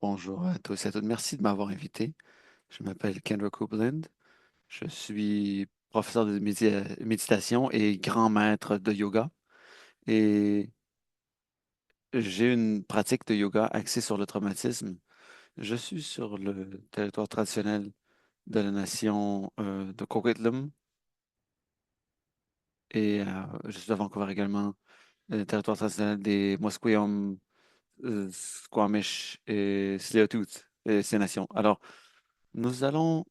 Bonjour à tous et à toutes. Merci de m'avoir invité. Je m'appelle Kendra Copeland. Je suis professeur de méditation et grand maître de yoga. Et j'ai une pratique de yoga axée sur le traumatisme. Je suis sur le territoire traditionnel de la nation de Coquitlam et je suis à Vancouver également, le territoire traditionnel des Musqueam, Squamish et Tsleil-Waututh et ces nations. Alors, nous allons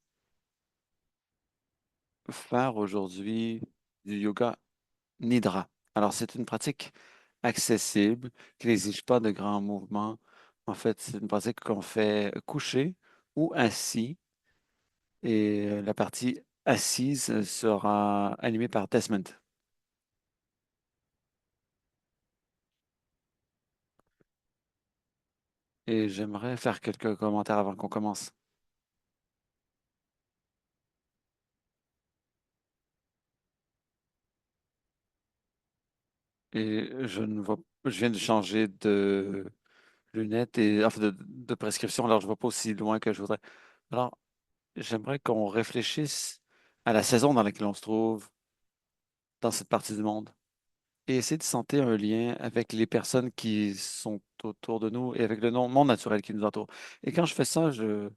faire aujourd'hui du yoga nidra. Alors, c'est une pratique accessible qui n'exige pas de grands mouvements. En fait, c'est une pratique qu'on fait couché ou assis et la partie assise sera animée par Desmond. Et j'aimerais faire quelques commentaires avant qu'on commence. Et je viens de changer de lunettes et enfin de prescription, alors je ne vais pas aussi loin que je voudrais. Alors, j'aimerais qu'on réfléchisse à la saison dans laquelle on se trouve dans cette partie du monde et essayer de sentir un lien avec les personnes qui sont autour de nous et avec le monde naturel qui nous entoure. Et quand je fais ça, je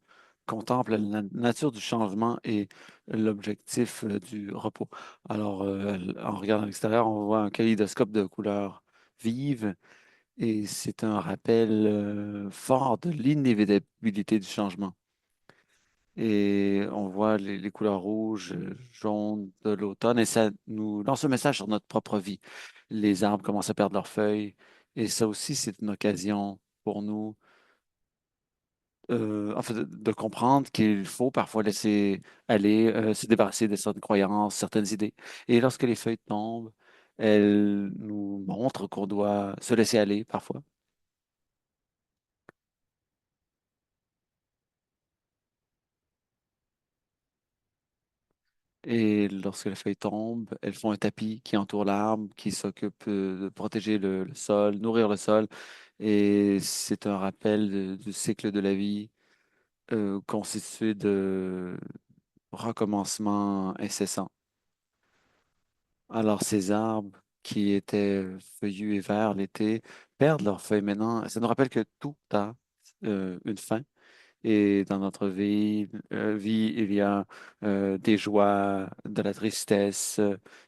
contemple la nature du changement et l'objectif du repos. Alors, en regardant à l'extérieur, on voit un kaléidoscope de couleurs vives et c'est un rappel fort de l'inévitabilité du changement. Et on voit les couleurs rouges, jaunes de l'automne, et ça nous lance un message sur notre propre vie. Les arbres commencent à perdre leurs feuilles, et ça aussi, c'est une occasion pour nous, en fait, de comprendre qu'il faut parfois laisser aller, se débarrasser de certaines croyances, certaines idées. Et lorsque les feuilles tombent, elles nous montrent qu'on doit se laisser aller parfois. Et lorsque les feuilles tombent, elles font un tapis qui entoure l'arbre, qui s'occupe de protéger le sol, nourrir le sol. Et c'est un rappel du cycle de la vie constitué de recommencements incessants. Alors ces arbres qui étaient feuillus et verts l'été perdent leurs feuilles maintenant. Ça nous rappelle que tout a une fin. Et dans notre vie, il y a des joies, de la tristesse,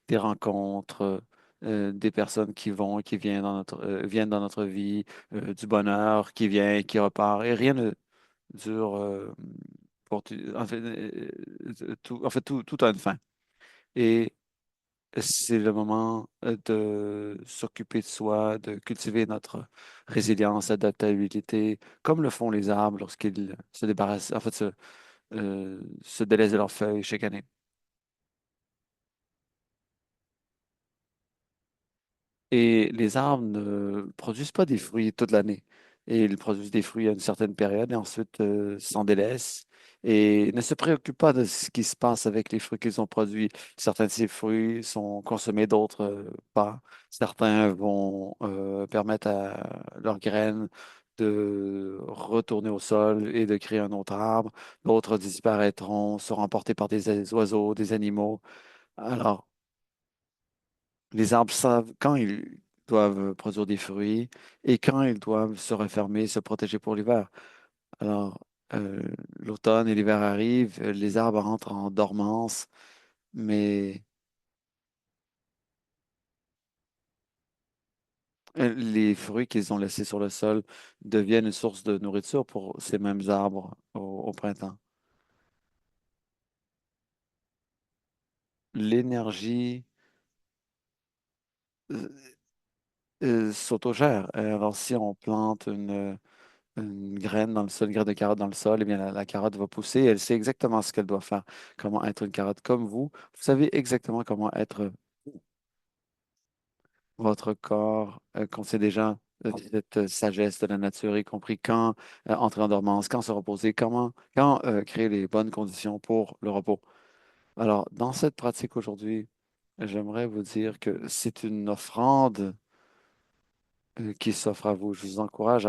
des rencontres, des personnes qui vont et qui viennent dans notre vie, du bonheur qui vient et qui repart. Et rien ne dure en fait, tout a une fin. Et c'est le moment de s'occuper de soi, de cultiver notre résilience, adaptabilité, comme le font les arbres lorsqu'ils se débarrassent, en fait, se délaissent de leurs feuilles chaque année. Et les arbres ne produisent pas des fruits toute l'année. Et ils produisent des fruits à une certaine période et ensuite s'en délaissent et ne se préoccupent pas de ce qui se passe avec les fruits qu'ils ont produits. Certains de ces fruits sont consommés, d'autres pas. Certains vont permettre à leurs graines de retourner au sol et de créer un autre arbre. D'autres disparaîtront, seront emportés par des oiseaux, des animaux. Alors, les arbres savent quand ils doivent produire des fruits et quand ils doivent se refermer, se protéger pour l'hiver. Alors, euh, l'automne et l'hiver arrivent, les arbres entrent en dormance, mais les fruits qu'ils ont laissés sur le sol deviennent une source de nourriture pour ces mêmes arbres au printemps. L'énergie euh, s'autogère. Alors, si on plante une graine dans le sol, une graine de carotte dans le sol, eh bien, la carotte va pousser. Elle sait exactement ce qu'elle doit faire, comment être une carotte comme vous. Vous savez exactement comment être votre corps contient déjà cette sagesse de la nature, y compris quand entrer en dormance, quand se reposer, quand créer les bonnes conditions pour le repos. Alors, dans cette pratique aujourd'hui, j'aimerais vous dire que c'est une offrande qui s'offre à vous. Je vous encourage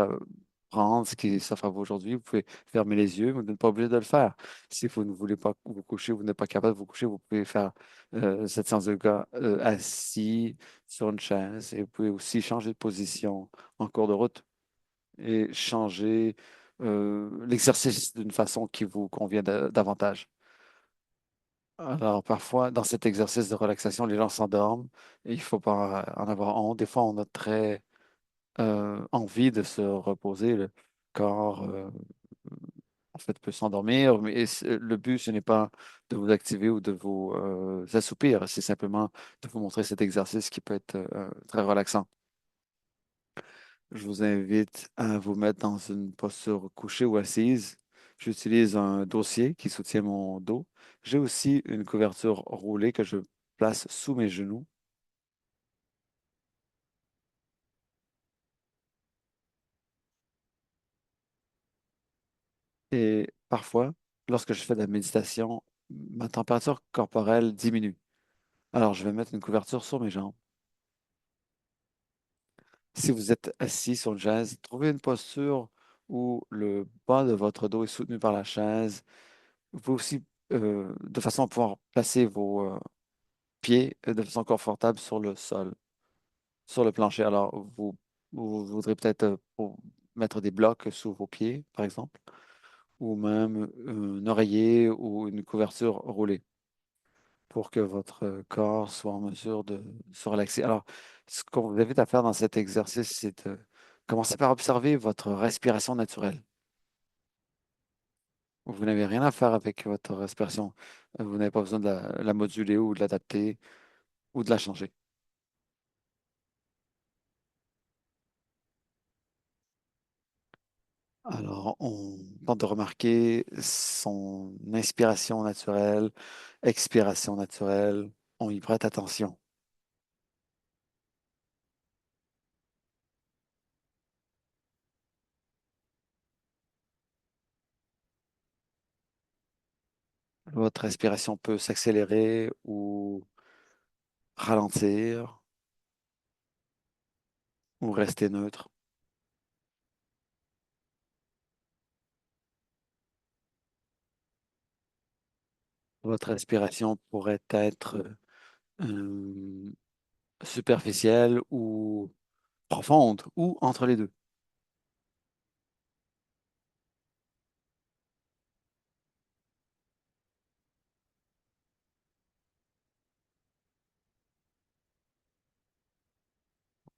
prendre ce qui s'offre à vous aujourd'hui. Vous pouvez fermer les yeux, vous n'êtes pas obligé de le faire. Si vous ne voulez pas vous coucher, vous n'êtes pas capable de vous coucher, vous pouvez faire cette séance de yoga assis sur une chaise et vous pouvez aussi changer de position en cours de route et changer l'exercice d'une façon qui vous convient davantage. Alors, parfois, dans cet exercice de relaxation, les gens s'endorment et il ne faut pas en avoir honte. Des fois, on a très envie de se reposer. Le corps, en fait, peut s'endormir, mais le but, ce n'est pas de vous activer ou de vous assoupir, c'est simplement de vous montrer cet exercice qui peut être très relaxant. Je vous invite à vous mettre dans une posture couchée ou assise. J'utilise un dossier qui soutient mon dos. J'ai aussi une couverture roulée que je place sous mes genoux. Et parfois, lorsque je fais de la méditation, ma température corporelle diminue. Alors, je vais mettre une couverture sur mes jambes. Si vous êtes assis sur une chaise, trouvez une posture où le bas de votre dos est soutenu par la chaise. Vous pouvez aussi, de façon à pouvoir placer vos pieds de façon confortable sur le sol, sur le plancher. Alors, vous voudrez peut-être mettre des blocs sous vos pieds, par exemple, ou même un oreiller ou une couverture roulée, pour que votre corps soit en mesure de se relaxer. Alors, ce qu'on vous invite à faire dans cet exercice, c'est de commencer par observer votre respiration naturelle. Vous n'avez rien à faire avec votre respiration. Vous n'avez pas besoin de la moduler ou de l'adapter ou de la changer. Alors, on tente de remarquer son inspiration naturelle, expiration naturelle. On y prête attention. Votre respiration peut s'accélérer ou ralentir ou rester neutre. Votre respiration pourrait être euh, superficielle ou profonde ou entre les deux.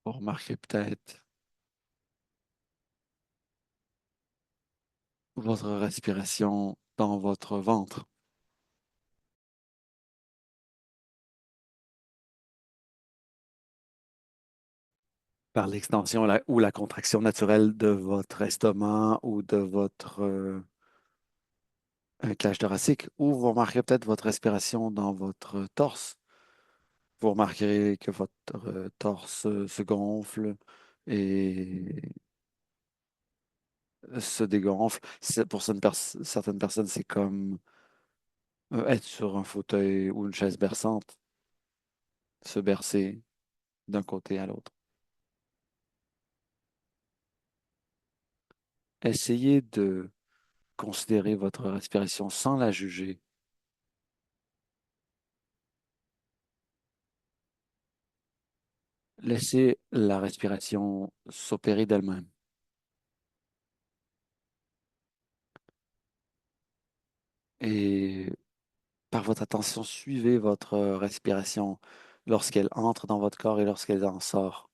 Vous remarquez peut-être votre respiration dans votre ventre par l'extension ou la contraction naturelle de votre estomac ou de votre cage thoracique, ou vous remarquerez peut-être votre respiration dans votre torse. Vous remarquerez que votre torse se gonfle et se dégonfle. Pour certaines personnes, c'est comme être sur un fauteuil ou une chaise berçante, se bercer d'un côté à l'autre. Essayez de considérer votre respiration sans la juger. Laissez la respiration s'opérer d'elle-même. Et par votre attention, suivez votre respiration lorsqu'elle entre dans votre corps et lorsqu'elle en sort.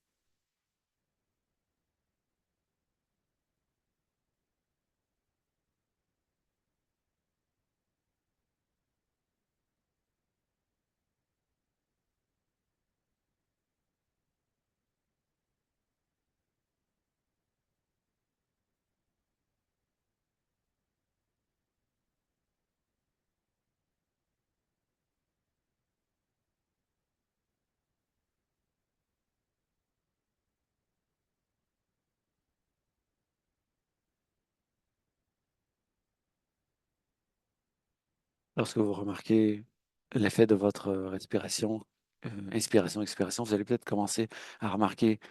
Lorsque vous remarquez l'effet de votre respiration, inspiration, expiration, vous allez peut-être commencer à remarquer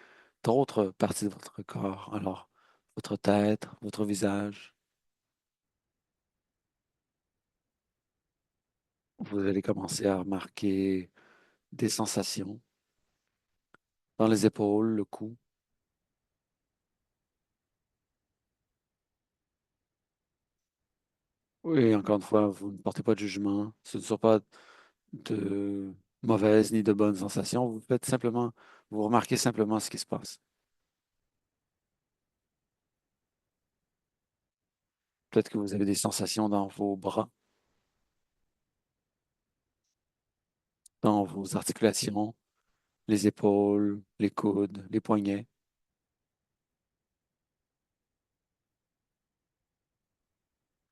d'autres parties de votre corps. Alors, votre tête, votre visage. Vous allez commencer à remarquer des sensations dans les épaules, le cou. Oui, encore une fois, vous ne portez pas de jugement. Ce ne sont pas de mauvaises ni de bonnes sensations. Vous faites simplement, vous remarquez simplement ce qui se passe. Peut-être que vous avez des sensations dans vos bras, dans vos articulations, les épaules, les coudes, les poignets.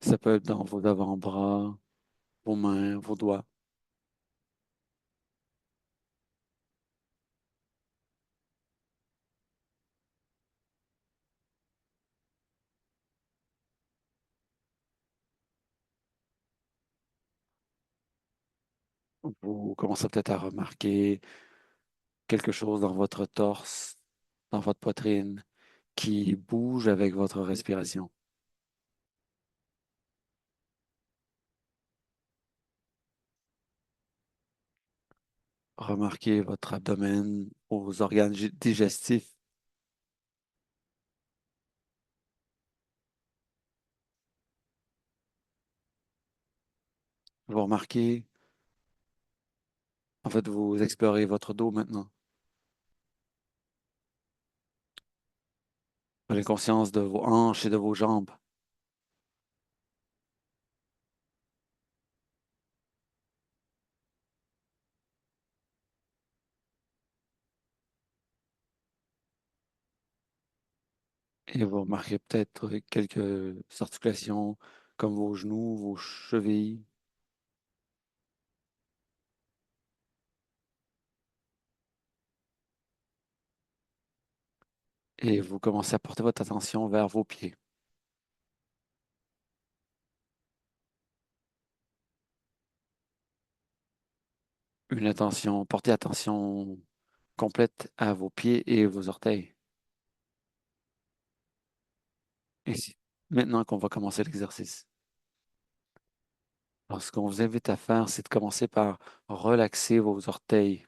Ça peut être dans vos avant-bras, vos mains, vos doigts. Vous commencez peut-être à remarquer quelque chose dans votre torse, dans votre poitrine, qui bouge avec votre respiration. Remarquez votre abdomen, vos organes digestifs. Vous remarquez, en fait, vous explorez votre dos maintenant. Vous avez conscience de vos hanches et de vos jambes. Et vous remarquez peut-être quelques articulations comme vos genoux, vos chevilles. Et vous commencez à porter votre attention vers vos pieds. Portez attention complète à vos pieds et vos orteils. Et c'est maintenant qu'on va commencer l'exercice. Alors, ce qu'on vous invite à faire, c'est de commencer par relaxer vos orteils.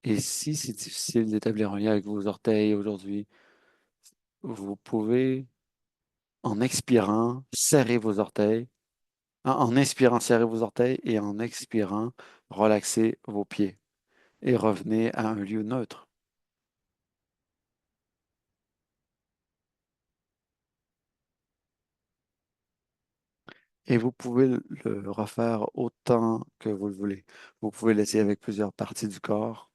Et si c'est difficile d'établir un lien avec vos orteils aujourd'hui, vous pouvez, en expirant, serrer vos orteils. En inspirant, serrer vos orteils et en expirant, relaxer vos pieds. Et revenez à un lieu neutre. Et vous pouvez le refaire autant que vous le voulez. Vous pouvez l'essayer avec plusieurs parties du corps.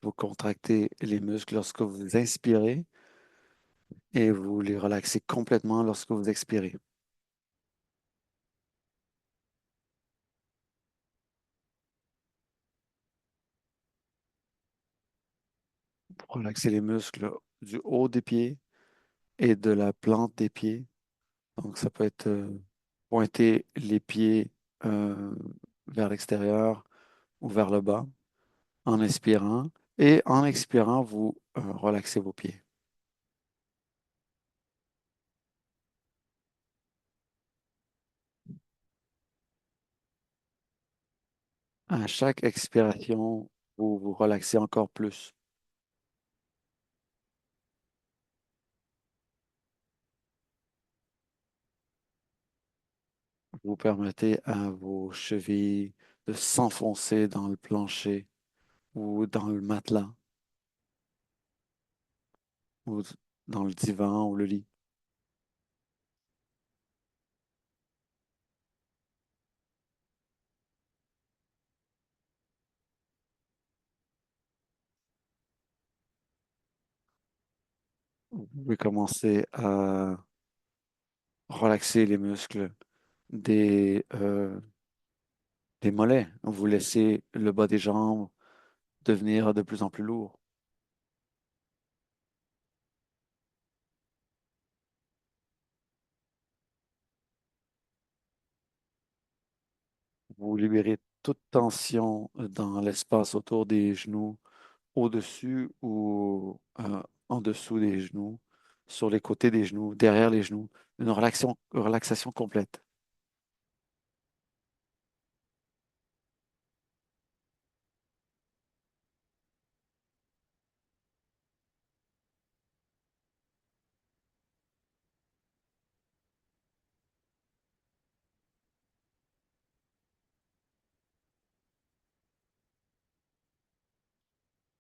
Vous contractez les muscles lorsque vous inspirez et vous les relaxez complètement lorsque vous expirez. Vous relaxez les muscles du haut des pieds et de la plante des pieds. Donc, ça peut être pointer les pieds euh, vers l'extérieur ou vers le bas en inspirant. Et en expirant, vous relaxez vos pieds. À chaque expiration, vous vous relaxez encore plus. Vous permettez à vos chevilles de s'enfoncer dans le plancher ou dans le matelas ou dans le divan ou le lit. Vous pouvez commencer à relaxer les muscles des mollets. Vous laissez le bas des jambes devenir de plus en plus lourd. Vous libérez toute tension dans l'espace autour des genoux au-dessus ou en dessous des genoux, sur les côtés des genoux, derrière les genoux. Une relaxation complète.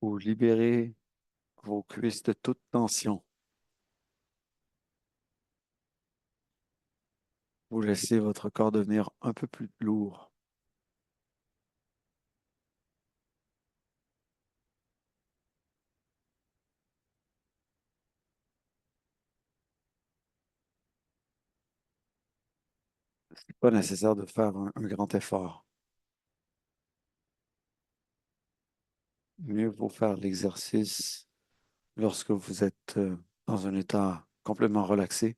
Vous libérez vos cuisses de toute tension. Vous laissez votre corps devenir un peu plus lourd. Pas nécessaire de faire un grand effort. Mieux vaut faire l'exercice lorsque vous êtes dans un état complètement relaxé.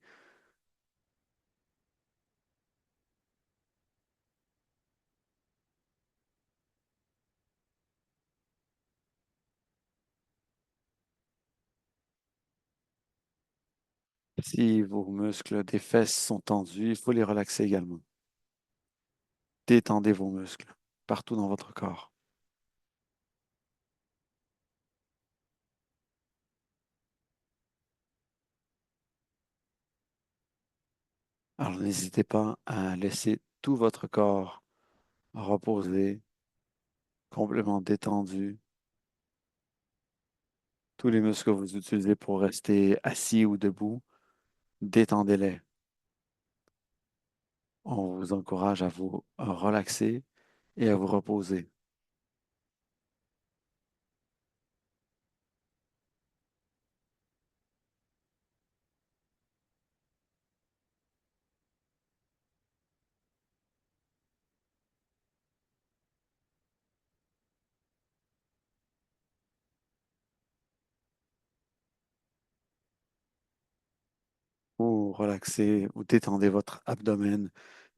Si vos muscles des fesses sont tendus, il faut les relaxer également. Détendez vos muscles partout dans votre corps. Alors n'hésitez pas à laisser tout votre corps reposer, complètement détendu. Tous les muscles que vous utilisez pour rester assis ou debout, détendez-les. On vous encourage à vous relaxer et à vous reposer. Vous relaxez, vous détendez votre abdomen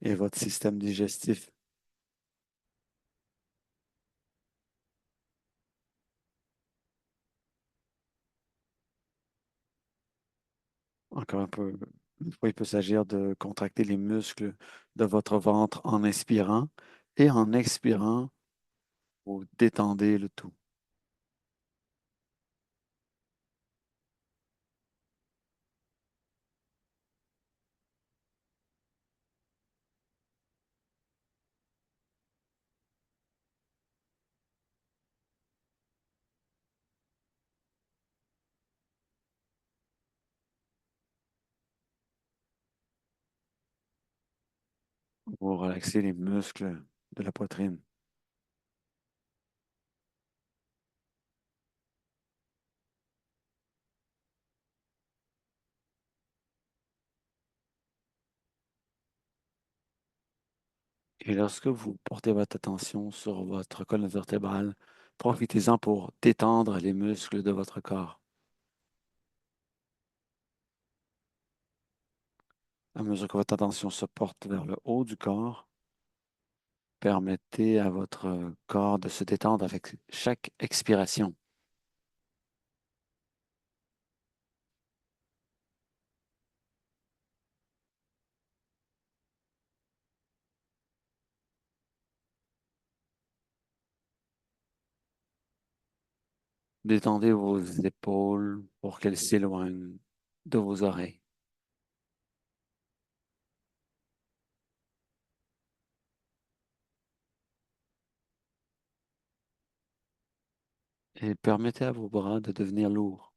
et votre système digestif. Encore un peu. Une fois, il peut s'agir de contracter les muscles de votre ventre en inspirant et en expirant, vous détendez le tout. Vous relaxez les muscles de la poitrine. Et lorsque vous portez votre attention sur votre colonne vertébrale, profitez-en pour détendre les muscles de votre corps. À mesure que votre attention se porte vers le haut du corps, permettez à votre corps de se détendre avec chaque expiration. Détendez vos épaules pour qu'elles s'éloignent de vos oreilles. Et permettez à vos bras de devenir lourds.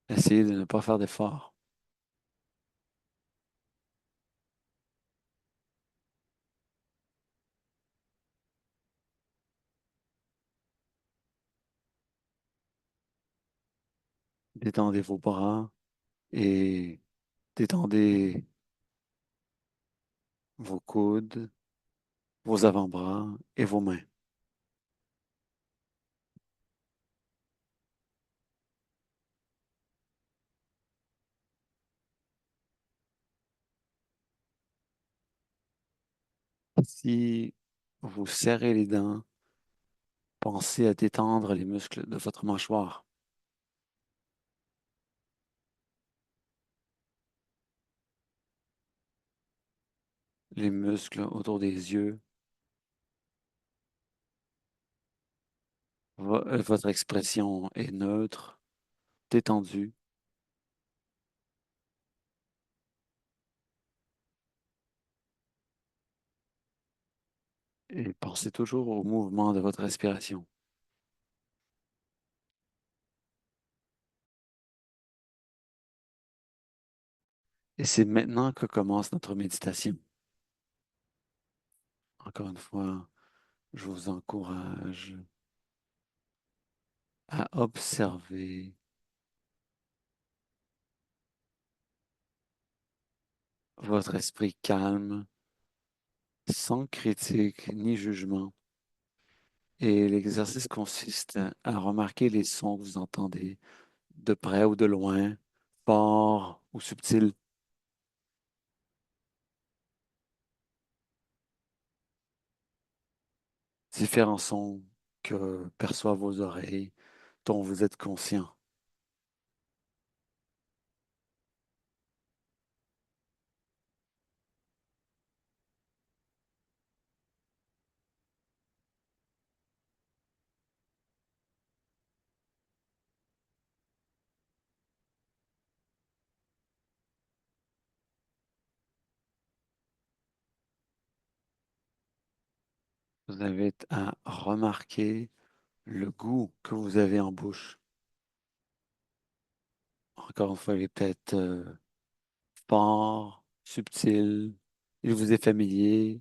Essayez de ne pas faire d'efforts. Détendez vos bras et détendez vos coudes, vos avant-bras et vos mains. Si vous serrez les dents, pensez à détendre les muscles de votre mâchoire, les muscles autour des yeux. Votre expression est neutre, détendue, et pensez toujours au mouvement de votre respiration. Et c'est maintenant que commence notre méditation. Encore une fois, je vous encourage à observer votre esprit calme, sans critique ni jugement. Et l'exercice consiste à remarquer les sons que vous entendez, de près ou de loin, forts ou subtils, différents sons que perçoivent vos oreilles, dont vous êtes conscient. Vous avez à remarquer le goût que vous avez en bouche. Encore une fois, il est peut-être fort, subtil, il vous est familier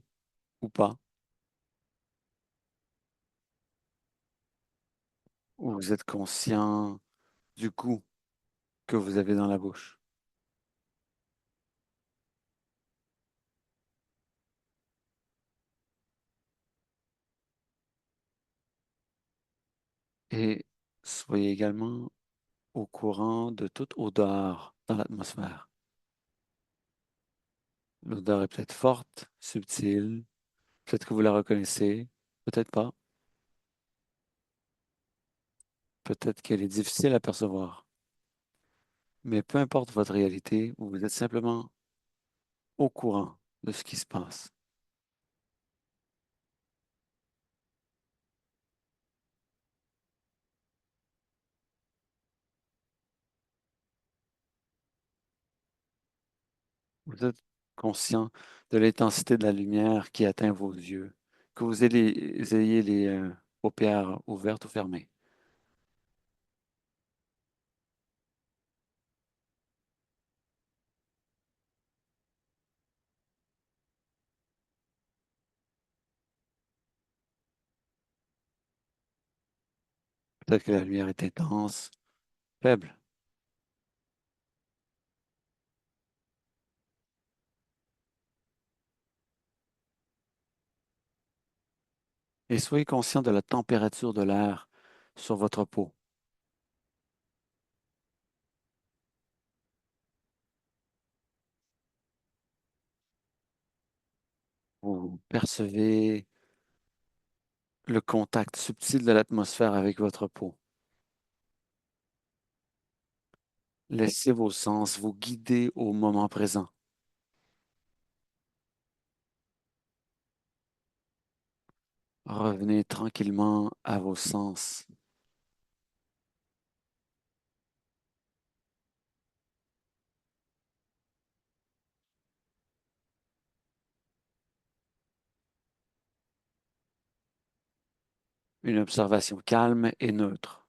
ou pas, ou vous êtes conscient du goût que vous avez dans la bouche. Et soyez également au courant de toute odeur dans l'atmosphère. L'odeur est peut-être forte, subtile, peut-être que vous la reconnaissez, peut-être pas, peut-être qu'elle est difficile à percevoir. Mais peu importe votre réalité, vous êtes simplement au courant de ce qui se passe. Vous êtes conscient de l'intensité de la lumière qui atteint vos yeux, que ayez les paupières ouvertes ou fermées. Peut-être que la lumière est intense, faible. Et soyez conscient de la température de l'air sur votre peau. Vous percevez le contact subtil de l'atmosphère avec votre peau. Laissez vos sens vous guider au moment présent. Revenez tranquillement à vos sens. Une observation calme et neutre.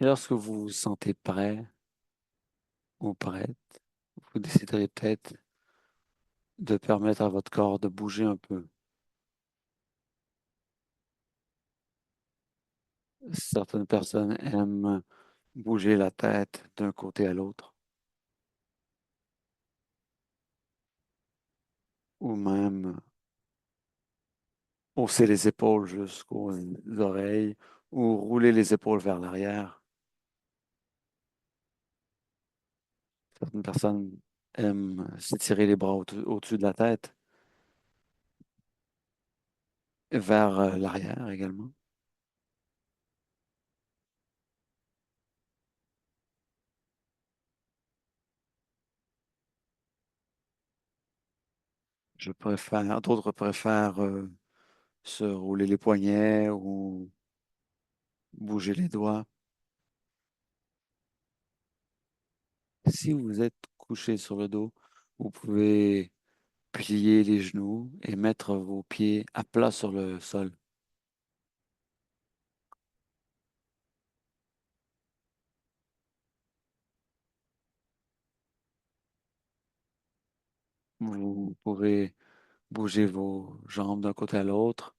Et lorsque vous vous sentez prêt ou prête, vous déciderez peut-être de permettre à votre corps de bouger un peu. Certaines personnes aiment bouger la tête d'un côté à l'autre, ou même hausser les épaules jusqu'aux oreilles, ou rouler les épaules vers l'arrière. Certaines personnes aiment s'étirer les bras au-dessus de la tête, vers l'arrière également. D'autres préfèrent se rouler les poignets ou bouger les doigts. Si vous êtes couché sur le dos, vous pouvez plier les genoux et mettre vos pieds à plat sur le sol. Vous pourrez bouger vos jambes d'un côté à l'autre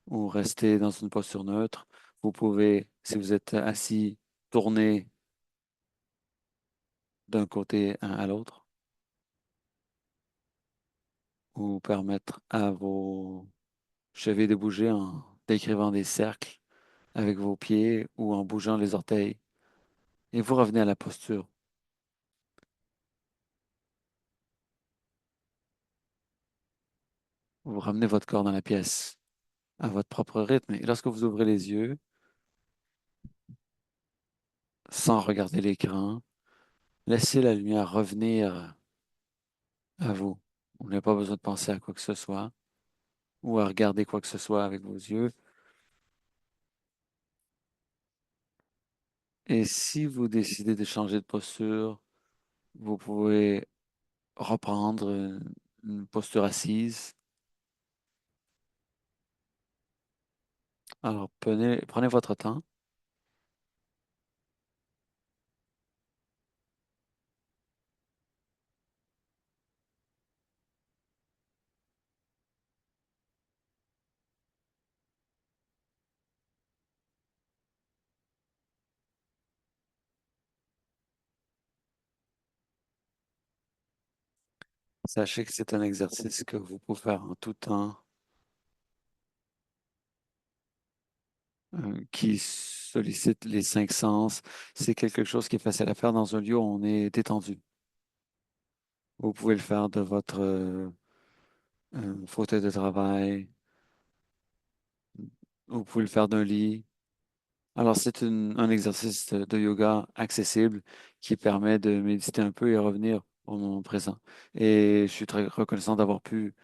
ou rester dans une posture neutre. Vous pouvez, si vous êtes assis, tourner d'un côté à l'autre ou permettre à vos chevilles de bouger en décrivant des cercles avec vos pieds ou en bougeant les orteils. Et vous revenez à la posture. Vous ramenez votre corps dans la pièce à votre propre rythme. Et lorsque vous ouvrez les yeux, sans regarder l'écran, laissez la lumière revenir à vous. Vous n'avez pas besoin de penser à quoi que ce soit ou à regarder quoi que ce soit avec vos yeux. Et si vous décidez de changer de posture, vous pouvez reprendre une posture assise. Alors, prenez votre temps. Sachez que c'est un exercice que vous pouvez faire en tout temps, qui sollicite les cinq sens. C'est quelque chose qui est facile à faire dans un lieu où on est détendu. Vous pouvez le faire de votre fauteuil de travail. Vous pouvez le faire d'un lit. Alors, c'est un exercice de yoga accessible qui permet de méditer un peu et revenir au moment présent. Et je suis très reconnaissant d'avoir pu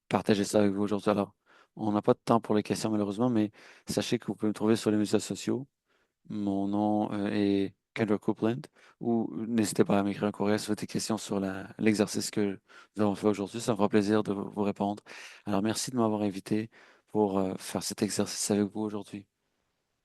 partager ça avec vous aujourd'hui. Alors, on n'a pas de temps pour les questions malheureusement, mais sachez que vous pouvez me trouver sur les médias sociaux. Mon nom est Kendra Copeland, ou n'hésitez pas à m'écrire un courriel si vous avez des questions sur l'exercice que nous avons fait aujourd'hui. Ça me fera plaisir de vous répondre. Alors, merci de m'avoir invité pour faire cet exercice avec vous aujourd'hui.